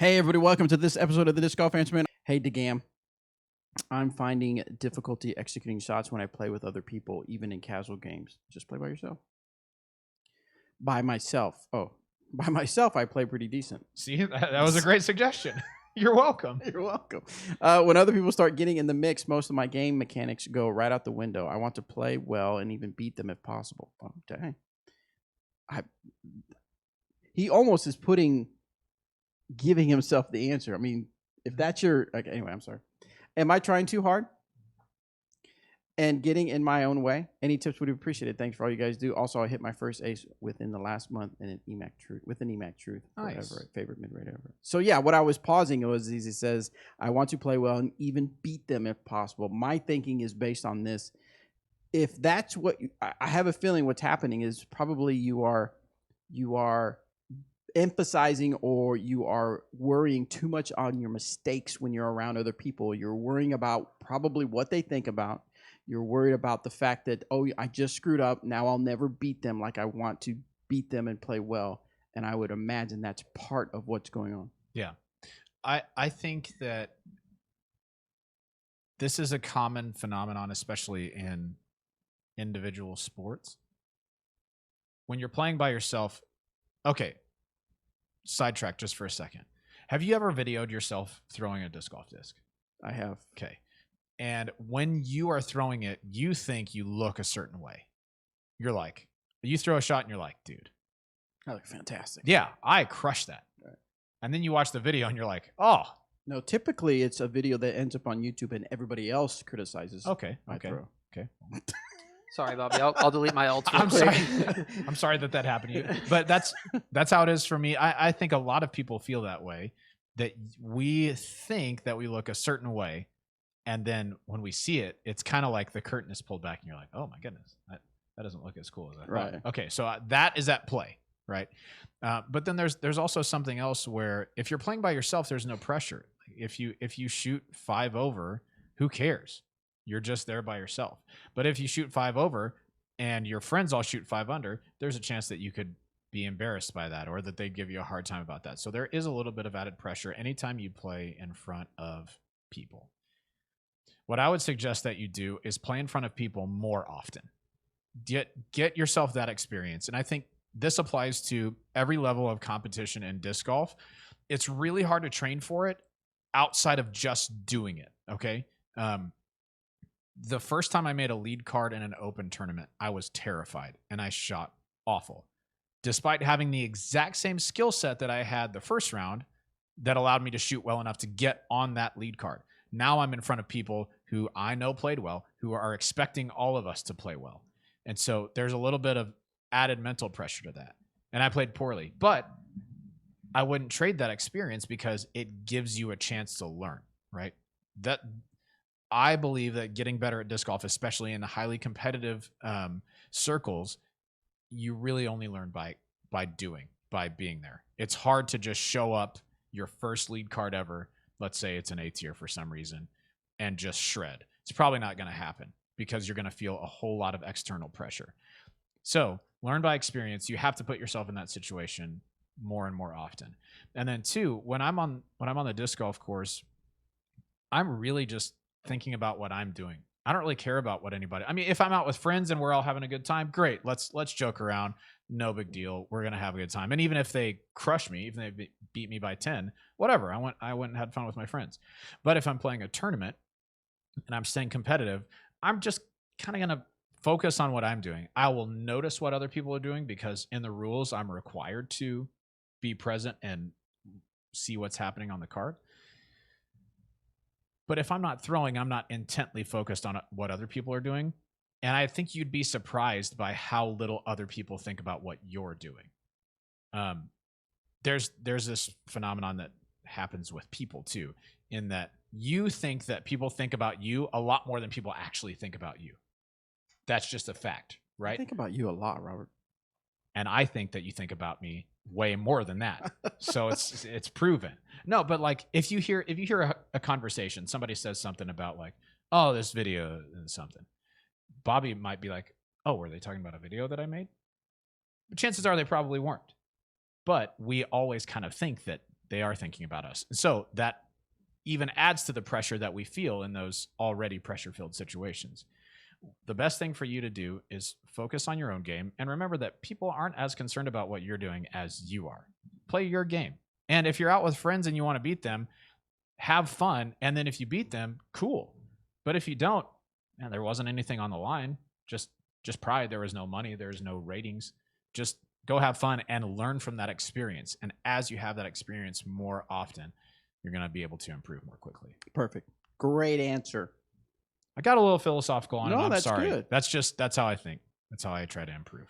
Hey, everybody, welcome to this episode of the Disc Golf Answer Man. Hey, DeGam. I'm finding difficulty executing shots when I play with other people, even in casual games. Just play by yourself. By myself. Oh, by myself, I play pretty decent. See, that was a great suggestion. You're welcome. You're welcome. When other people start getting in the mix, most of my game mechanics go right out the window. I want to play well and even beat them if possible. Oh, dang. He almost is giving himself the answer. I mean, if that's your... Okay, anyway, I'm sorry. Am I trying too hard and getting in my own way? Any tips would be appreciated. Thanks for all you guys do. Also, I hit my first ace within the last month in an EMAC Truth, with an EMAC Truth. Nice. Whatever, favorite mid-rate ever. So yeah, what I was pausing was he says, I want to play well and even beat them if possible. My thinking is based on this. If that's what I have a feeling what's happening is probably you are emphasizing or you are worrying too much on your mistakes when you're around other people. You're worrying about probably what they think about. You're worried about the fact that, oh, I just screwed up. Now I'll never beat them like I want to beat them and play well. And I would imagine that's part of what's going on. Yeah. I think that this is a common phenomenon, especially in individual sports. When you're playing by yourself, okay, sidetrack just for a second. Have you ever videoed yourself throwing a disc golf disc? I have. Okay. And when you are throwing it, you think you look a certain way. You're like, you throw a shot and you're like, dude, I look fantastic. yeah, I crushed that. Right. And then you watch the video and you're like, oh. No, typically it's a video that ends up on YouTube and everybody else criticizes my throw. Okay. Sorry, Bobby. I'll delete my ults. I'm sorry. I'm sorry that happened to you. But that's how it is for me. I think a lot of people feel that way, that we think that we look a certain way. And then when we see it, it's kind of like the curtain is pulled back and you're like, oh my goodness, that doesn't look as cool as I thought. Right. Okay. So that is at play. Right. But then there's also something else where if you're playing by yourself, there's no pressure. If you shoot 5 over, who cares? You're just there by yourself. But if you shoot 5 over and your friends all shoot 5 under, there's a chance that you could be embarrassed by that or that they'd give you a hard time about that. So there is a little bit of added pressure anytime you play in front of people. What I would suggest that you do is play in front of people more often. Get yourself that experience. And I think this applies to every level of competition in disc golf. It's really hard to train for it outside of just doing it. Okay. The first time I made a lead card in an open tournament, I was terrified and I shot awful. Despite having the exact same skill set that I had the first round that allowed me to shoot well enough to get on that lead card. Now I'm in front of people who I know played well, who are expecting all of us to play well. And so there's a little bit of added mental pressure to that. And I played poorly, but I wouldn't trade that experience because it gives you a chance to learn, right? That I believe that getting better at disc golf, especially in the highly competitive circles, you really only learn by being there. It's hard to just show up your first lead card ever. Let's say it's an A tier for some reason and just shred. It's probably not going to happen because you're going to feel a whole lot of external pressure. So learn by experience. You have to put yourself in that situation more and more often. And then 2, when I'm on the disc golf course, I'm really just thinking about what I'm doing. I don't really care about what anybody. I mean, if I'm out with friends and we're all having a good time, great. Let's joke around. No big deal. We're gonna have a good time. And even if they crush me, even if they beat me by 10, whatever. I went and had fun with my friends. But if I'm playing a tournament and I'm staying competitive, I'm just kind of gonna focus on what I'm doing. I will notice what other people are doing because in the rules, I'm required to be present and see what's happening on the card. But if I'm not throwing, I'm not intently focused on what other people are doing. And I think you'd be surprised by how little other people think about what you're doing. There's this phenomenon that happens with people too, in that you think that people think about you a lot more than people actually think about you. That's just a fact, right? I think about you a lot, Robert. And I think that you think about me way more than that. So it's proven. No, but like if you hear a conversation, somebody says something about like, oh, this video and something. Bobby might be like, oh, were they talking about a video that I made? But chances are they probably weren't. But we always kind of think that They are thinking about us. And so that even adds to the pressure that we feel in those already pressure-filled situations. The best thing for you to do is focus on your own game and remember that people aren't as concerned about what you're doing as you are. Play your game. And if you're out with friends and you want to beat them, have fun. And then if you beat them, cool. But if you don't, man, there wasn't anything on the line. Just pride. There was no money. There was no ratings. Just go have fun and learn from that experience. And as you have that experience more often, you're going to be able to improve more quickly. Perfect. Great answer. I got a little philosophical on it. No, I'm that's sorry. good. That's how I think. That's how I try to improve.